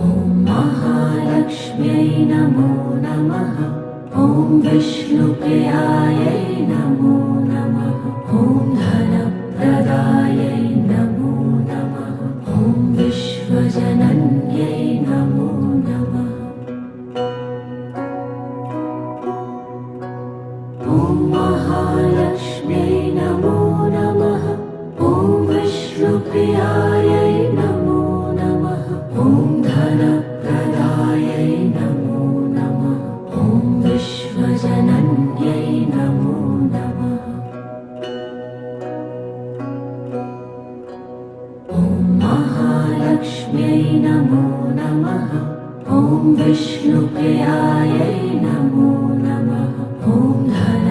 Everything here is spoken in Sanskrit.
ॐ महालक्ष्म्यै नमो नमः। ॐ विष्णुप्रियायै नमो नमः। ॐ धनप्रदायै नमो नमः। ॐ विश्वजनन्यै नमो नमः। ॐ महालक्ष्म्यै नमो नमः। ॐ विष्णुप्रियायै नमो नमः। ॐ धनप्रदायै नमो नमः। ॐ विश्वजनन्यै नमो नमः। ॐ महालक्ष्म्यै नमो नमः। ॐ विष्णुप्रियायै नमो नमः। ॐ धन